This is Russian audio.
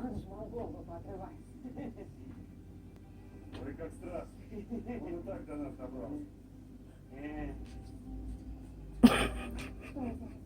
Как же голову поотрывать. Ой, как страшно. Он и так до нас добрался. Что это?